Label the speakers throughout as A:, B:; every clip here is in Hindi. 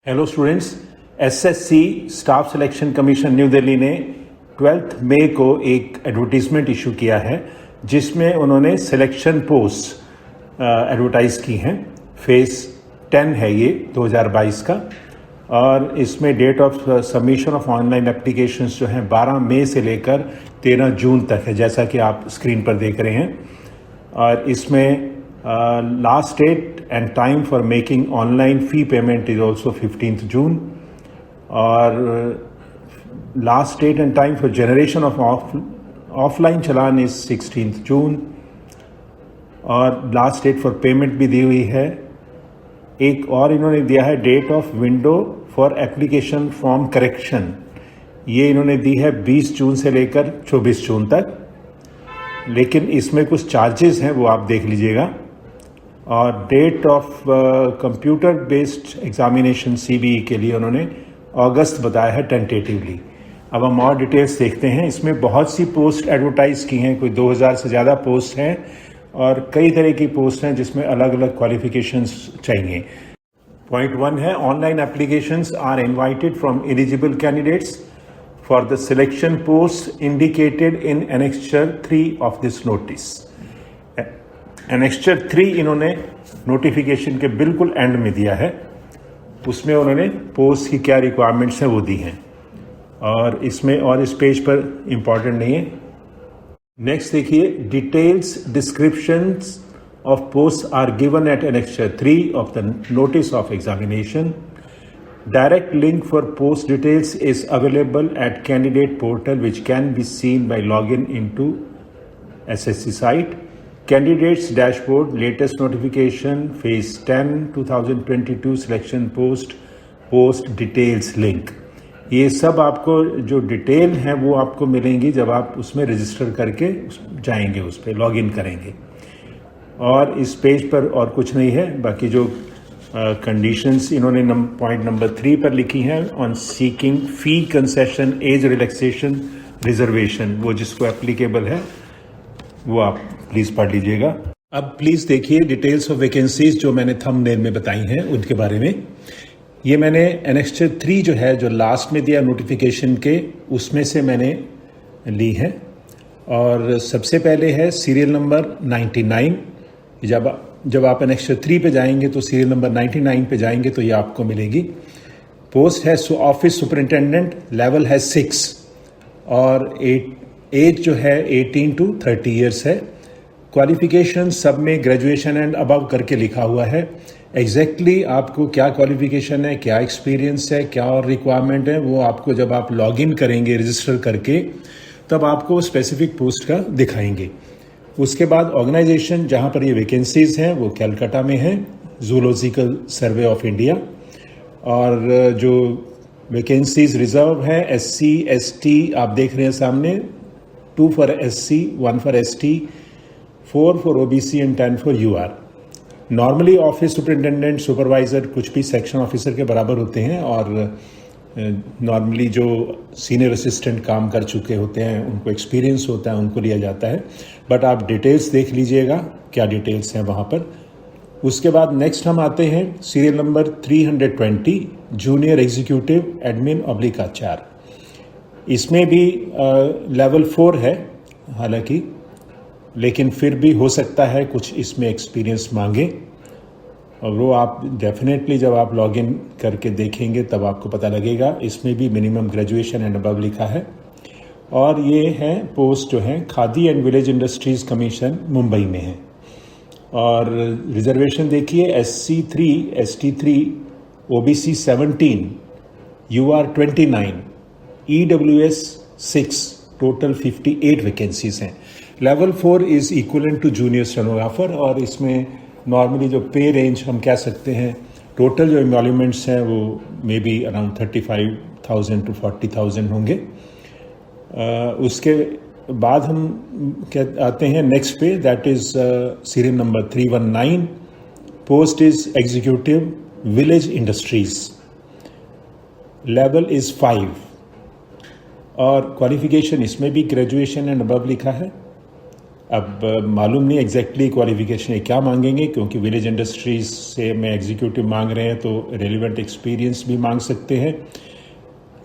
A: Hello students, SSC staff selection commission new Delhi ने 12 मई को एक एडवर्टीजमेंट इशू किया है जिसमें उन्होंने सिलेक्शन पोस्ट एडवर्टाइज की हैं। फेज़ 10 है ये 2022 का, और इसमें date of submission of online applications जो हैं 12 मई से लेकर 13 जून तक है, जैसा कि आप स्क्रीन पर देख रहे हैं। और इसमें last date and time for making online fee payment is also 15th June, और last date and time for generation of offline challan is 16th June, और last date for payment भी दी हुई है। एक और इन्होंने दिया है date of window for application form correction, ये इन्होंने दी है 20 जून से लेकर 24 जून तक, लेकिन इसमें कुछ चार्जेस हैं वो आप देख लीजिएगा। और date of computer based examination CBE के लिए उन्होंने अगस्त बताया है टेंटेटिवली। अब हम और डिटेल्स देखते हैं। इसमें बहुत सी पोस्ट एडवर्टाइज की हैं, कोई 2000 से ज़्यादा पोस्ट हैं और कई तरह की पोस्ट हैं जिसमें अलग अलग क्वालिफिकेशंस चाहिए। पॉइंट 1 है, online applications are invited from eligible candidates for the selection post indicated in annexure 3 of this notice. Annexure 3 इन्होंने नोटिफिकेशन के बिल्कुल एंड में दिया है, उसमें उन्होंने पोस्ट की क्या रिक्वायरमेंट्स हैं वो दी हैं, और इसमें और इस पेज पर इम्पॉर्टेंट नहीं है। नेक्स्ट देखिए, details descriptions of post are given at annexure 3 of the notice of examination. Direct link for post details is available at candidate portal which can be seen by login into SSC site. Candidates dashboard, latest notification, phase 10 2022 selection post details link। ये सब आपको जो डिटेल हैं वो आपको मिलेंगी जब आप उसमें रजिस्टर करके जाएंगे, उस पर लॉग इन करेंगे। और इस पेज पर और कुछ नहीं है। बाकी जो कंडीशंस इन्होंने पॉइंट नंबर 3 पर लिखी हैं, on seeking fee concession age relaxation reservation, वो जिसको एप्लीकेबल है वो आप प्लीज़ पढ़ लीजिएगा। अब प्लीज़ देखिए डिटेल्स ऑफ वैकेंसीज जो मैंने थंबनेल में बताई हैं उनके बारे में। ये मैंने एनेक्चर 3 जो है, जो लास्ट में दिया नोटिफिकेशन के, उसमें से मैंने ली है। और सबसे पहले है सीरियल नंबर 99। जब आप एनेक्चर 3 पे जाएंगे तो सीरियल नंबर 99 पे जाएंगे तो ये आपको मिलेगी। पोस्ट है ऑफिस सुपरिंटेंडेंट, लेवल है 6, और एज जो है 18 to 30 ईयर्स है। क्वालिफिकेशन सब में ग्रेजुएशन एंड अबव करके लिखा हुआ है। एग्जैक्टली आपको क्या क्वालिफिकेशन है, क्या एक्सपीरियंस है, क्या और रिक्वायरमेंट है, वो आपको जब आप लॉग इन करेंगे रजिस्टर करके तब आपको स्पेसिफिक पोस्ट का दिखाएंगे। उसके बाद ऑर्गेनाइजेशन जहाँ पर ये वैकेंसीज हैं वो कैलकाटा में है, जूलॉजिकल सर्वे ऑफ इंडिया। और जो वैकेंसीज रिजर्व है SC ST आप देख रहे हैं सामने, 2 for SC, 1 for ST, 4 for OBC and 10 for UR। Normally office superintendent, supervisor कुछ भी सेक्शन ऑफिसर के बराबर होते हैं, और नॉर्मली जो सीनियर असिस्टेंट काम कर चुके होते हैं उनको एक्सपीरियंस होता है, उनको लिया जाता है। बट आप डिटेल्स देख लीजिएगा क्या डिटेल्स हैं वहाँ पर। उसके बाद नेक्स्ट हम आते हैं serial number 320, junior executive admin / HR। इसमें भी लेवल 4 है हालांकि, लेकिन फिर भी हो सकता है कुछ इसमें एक्सपीरियंस मांगे, और वो आप डेफिनेटली जब आप लॉगिन करके देखेंगे तब आपको पता लगेगा। इसमें भी मिनिमम ग्रेजुएशन एंड अबव लिखा है। और ये है पोस्ट जो है khadi and village industries commission, Mumbai में है। और रिजर्वेशन देखिए, SC 3, ST 3, OBC 17, UR 29, EWS 6, total 58 vacancies हैं। Level 4 is equivalent to junior stenographer, और इसमें नॉर्मली जो पे रेंज हम कह सकते हैं, टोटल जो एम्प्लॉयमेंट्स हैं वो मे बी अराउंड 35,000 to 40,000 होंगे। उसके बाद हम आते हैं नेक्स्ट पे, that is serial number 319। Post is executive village industries, level is 5, और क्वालिफिकेशन इसमें भी ग्रेजुएशन एंड अबव लिखा है। अब मालूम नहीं एग्जैक्टली क्वालिफिकेशन क्या मांगेंगे, क्योंकि विलेज इंडस्ट्रीज से में एग्जीक्यूटिव मांग रहे हैं तो रेलिवेंट एक्सपीरियंस भी मांग सकते हैं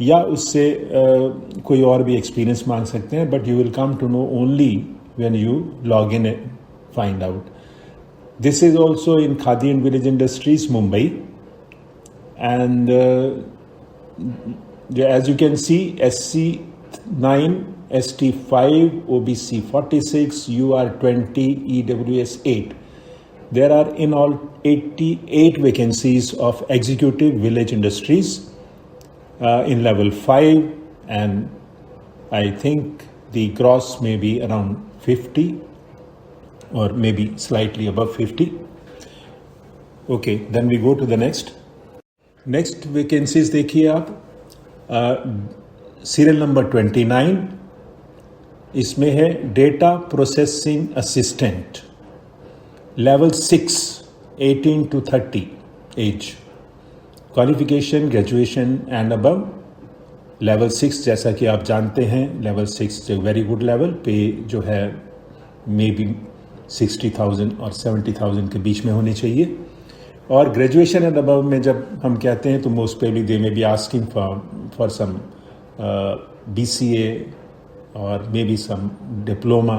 A: या उससे कोई और भी एक्सपीरियंस मांग सकते हैं, but you will come to know only when you log in and find out. This is also in Khadi and village industries Mumbai, and as you can see, SC 9, ST 5, OBC 46, UR 20, EWS 8. There are in all 88 vacancies of executive village industries in level 5, and I think the gross may be around 50 or maybe slightly above 50. Okay, then we go to the next. Next vacancies देखिए आप. सीरियल नंबर 29, इसमें है data processing assistant, level 6, 18 to 30 age, qualification graduation and above. Level 6 जैसा कि आप जानते हैं, लेवल 6 वेरी गुड लेवल पे जो है मे बी 60,000 और 70,000 के बीच में होनी चाहिए. और ग्रेजुएशन एंड अबव में जब हम कहते हैं तो most probably they may be asking for some BCA और may be some diploma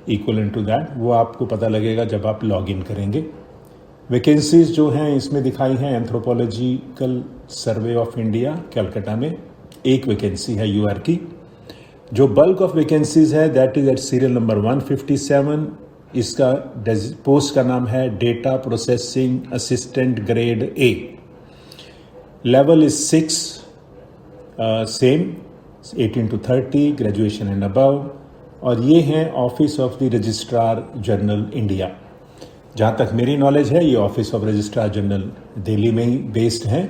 A: equivalent to that. वो आपको पता लगेगा जब आप लॉग इन करेंगे. वैकेंसीज जो हैं इसमें दिखाई हैं. Anthropological survey of India Calcutta में एक वैकेंसी है UR की. जो बल्क ऑफ वैकेंसीज है that is at serial number 157. इसका पोस्ट का नाम है data processing assistant grade A. Level is 6, same 18 to 30, graduation and above. और ये हैं office of the registrar general India. जहाँ तक मेरी नॉलेज है ये office of registrar general Delhi में ही बेस्ड हैं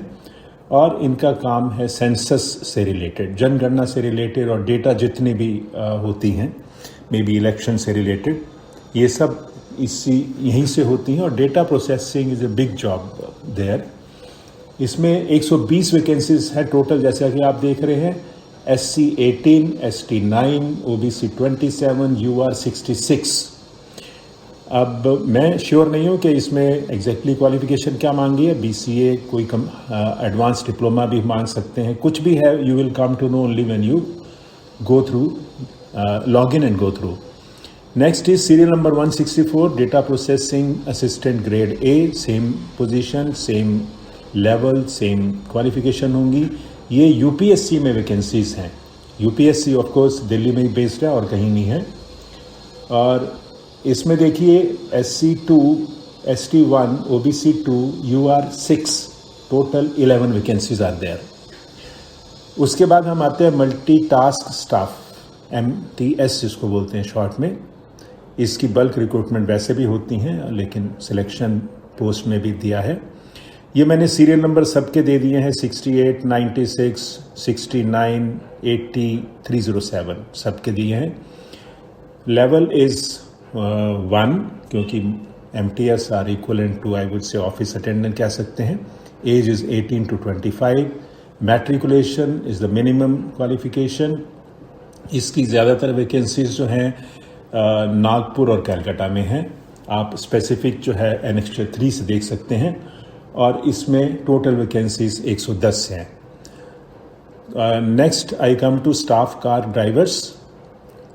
A: और इनका काम है सेंसस से रिलेटेड, जनगणना से रिलेटेड और डेटा जितनी भी होती हैं, मे बी इलेक्शन से रिलेटेड, ये सब यहीं से होती हैं. और data processing is a big job there. इसमें 120 वैकेंसीज है टोटल, जैसा कि आप देख रहे हैं. SC 18, ST 9, OBC 27, UR 66. अब मैं श्योर नहीं हूँ कि इसमें एग्जैक्टली क्वालिफिकेशन क्या मांगी है. BCA कोई कम एडवांस डिप्लोमा भी मांग सकते हैं, कुछ भी है. You will come to know only when you go through, log in and go through. Next is serial number 164, data processing assistant grade A, same position, same level, same qualification होंगी. ये UPSC में वैकेंसीज हैं. UPSC ऑफ कोर्स दिल्ली में ही बेस्ड है और कहीं नहीं है. और इसमें देखिए SC 2, ST 1, OBC 2, UR 6, total 11 vacancies are there. उसके बाद हम आते हैं मल्टी टास्क स्टाफ, MTS जिसको बोलते हैं शॉर्ट में. इसकी बल्क रिक्रूटमेंट वैसे भी होती हैं लेकिन सिलेक्शन पोस्ट में भी दिया है. ये मैंने सीरियल नंबर सबके दे दिए हैं. 68, 96, 69, 80, 307 सबके दिए हैं. लेवल इज 1 क्योंकि MTS are equivalent to I would say office attendant कह सकते हैं. Age is 18 to 25. Matriculation is the minimum qualification. इसकी ज़्यादातर वैकेंसीज जो हैं नागपुर और कलकत्ता में हैं. आप स्पेसिफिक जो है एनेक्स्चर 3 से देख सकते हैं. और इसमें टोटल वैकेंसीज 110 हैं. Next I come to staff car drivers,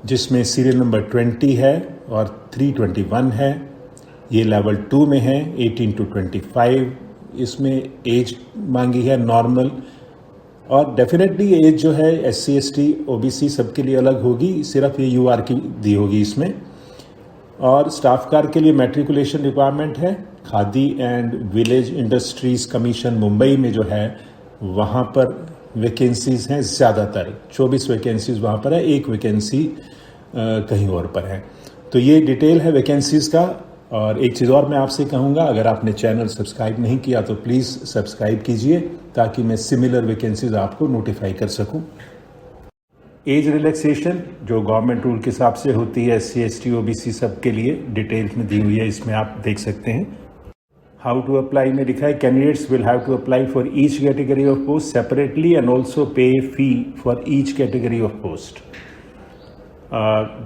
A: जिसमें सीरियल नंबर 20 है और 321 है. ये लेवल 2 में है, 18 to 25. इसमें एज मांगी है नॉर्मल. और डेफिनेटली एज जो है SC ST OBC सबके लिए अलग होगी, सिर्फ ये UR की दी होगी इसमें. और स्टाफ कार के लिए मैट्रिकुलेशन रिक्वायरमेंट है. Khadi and village industries commission Mumbai में जो है वहाँ पर वैकेंसीज हैं ज़्यादातर. 24 वैकेंसीज वहाँ पर है, एक वैकेंसी कहीं और पर है. तो ये डिटेल है वैकेंसीज का. और एक चीज़ और मैं आपसे कहूँगा, अगर आपने चैनल सब्सक्राइब नहीं किया तो प्लीज़ सब्सक्राइब कीजिए ताकि मैं सिमिलर वैकेंसीज आपको नोटिफाई कर सकूँ. एज रिलैक्सेशन जो गवर्नमेंट रूल के हिसाब से होती है SC ST OBC सब के लिए डिटेल्स में दी हुई है, इसमें आप देख सकते हैं. हाउ टू अप्लाई में लिखा है candidates will have to apply for each category of post separately and also pay fee for each category of post.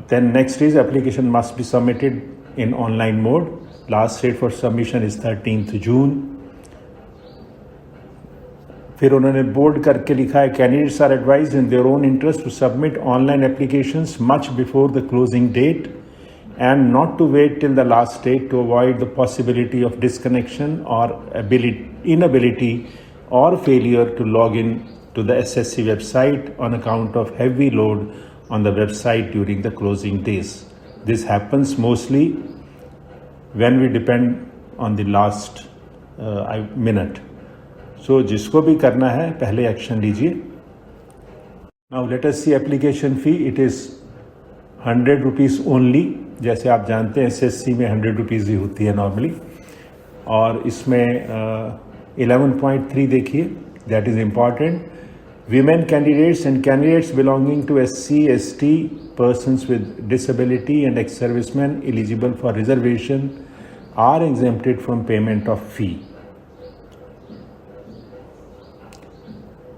A: Then next is application must be submitted in online mode. Last date for submission is 13th June. फिर उन्होंने बोल्ड करके लिखा है candidates are advised in their own interest to submit online applications much before the closing date and not to wait till the last date to avoid the possibility of disconnection or inability or failure to log in to the SSC website on account of heavy load on the website during the closing days. This happens mostly when we depend on the last minute. So जिसको भी करना है पहले एक्शन लीजिए. Now let us see application fee. It is 100 rupees only. जैसे आप जानते हैं SSC में 100 रुपीज़ ही होती है नॉर्मली. और इसमें 11.3 देखिए, that is important. Women candidates and candidates belonging to SC, ST, persons with disability and ex-servicemen eligible for reservation are exempted from payment of fee.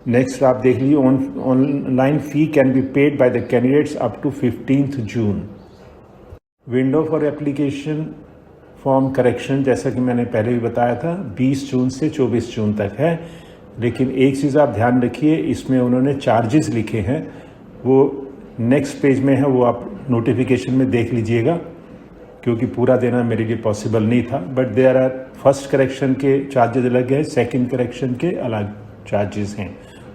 A: Next आप देख लीजिए, online fee can be paid by the candidates up to 15th June. Window for application form correction, जैसा कि मैंने पहले भी बताया था, 20 जून से 24 जून तक है. लेकिन एक चीज़ आप ध्यान रखिए, इसमें उन्होंने चार्जेस लिखे हैं, वो नेक्स्ट पेज में है, वो आप नोटिफिकेशन में देख लीजिएगा, क्योंकि पूरा देना मेरे लिए पॉसिबल नहीं था. But there are first correction के चार्जेस अलग है, सेकेंड करेक्शन के अलग चार्जेस हैं,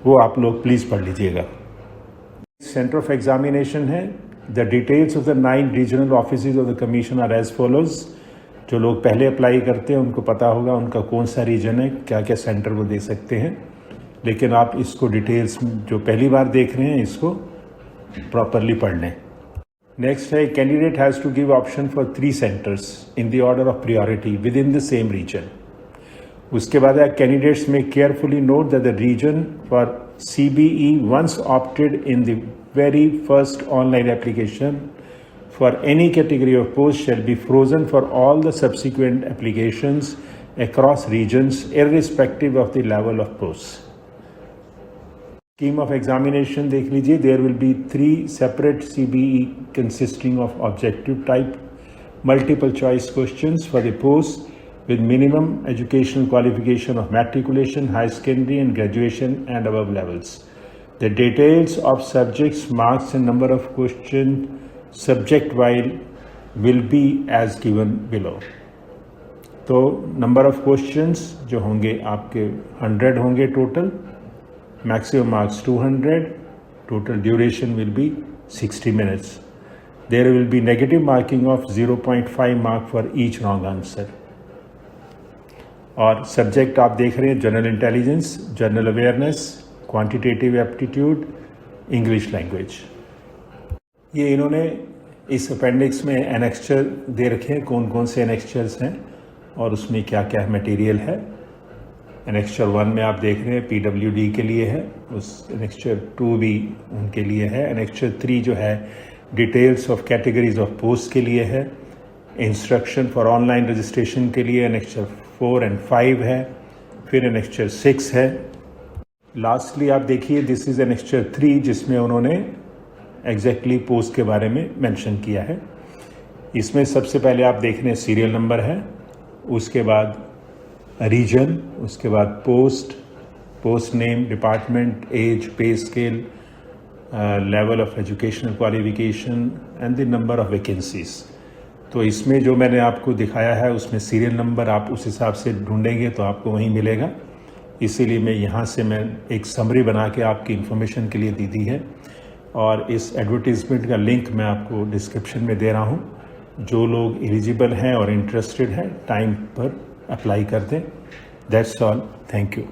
A: वो आप लोग प्लीज़ पढ़ लीजिएगा. सेंटर ऑफ एग्जामिनेशन है. The details of the 9 regional offices of the commission are as follows. जो लोग पहले अप्लाई करते हैं उनको पता होगा उनका कौन सा रीजन है, क्या क्या सेंटर वो दे सकते हैं. लेकिन आप इसको डिटेल्स जो पहली बार देख रहे हैं इसको प्रॉपरली पढ़ लें. नेक्स्ट है, candidate has to give option for 3 centres in the order of priority within the same region. उसके बाद है, कैंडिडेट्स में carefully note that the region for CBE once opted in the very first online application for any category of post shall be frozen for all the subsequent applications across regions irrespective of the level of posts. Scheme of examination देख लीजिए. There will be 3 separate CBE consisting of objective type multiple choice questions for the post with minimum educational qualification of matriculation, high secondary and graduation and above levels. The details of subjects, marks and number of questions subject-wise will be as given below. तो नंबर ऑफ क्वेश्चंस जो होंगे आपके 100 होंगे total, maximum marks 200, total duration will be 60 minutes. There will be negative marking of 0.5 mark for each wrong answer. और सब्जेक्ट आप देख रहे हैं, general intelligence, general awareness, quantitative aptitude, English language. ये इन्होंने इस अपेंडिक्स में एनेक्स्चर दे रखे हैं, कौन कौन से एनेक्स्चर्स हैं और उसमें क्या क्या मटेरियल है. एनेक्स्चर 1 में आप देख रहे हैं PWD के लिए है, उस एनेक्स्चर 2 भी उनके लिए है. एनेक्स्चर 3 जो है details of categories of post के लिए है. इंस्ट्रक्शन फॉर ऑनलाइन रजिस्ट्रेशन के लिए एनेक्स्चर 4 and 5 है. फिर एनेक्स्चर 6 है. लास्टली आप देखिए, दिस इज़ एनेक्स्चर 3 जिसमें उन्होंने एग्जैक्टली पोस्ट के बारे में मेंशन किया है. इसमें सबसे पहले आप देख रहे हैं सीरियल नंबर है, उसके बाद रीजन, उसके बाद post name, department, age, pay scale, level of educational qualification and the number of vacancies. तो इसमें जो मैंने आपको दिखाया है उसमें सीरियल नंबर आप उस हिसाब से ढूंढेंगे तो आपको वहीं मिलेगा. इसीलिए मैं यहाँ से मैं एक समरी बना के आपकी इन्फॉर्मेशन के लिए दी है. और इस एडवर्टीज़मेंट का लिंक मैं आपको डिस्क्रिप्शन में दे रहा हूँ. जो लोग एलिजिबल हैं और इंटरेस्टेड हैं टाइम पर अप्लाई कर दें. That's all. Thank you.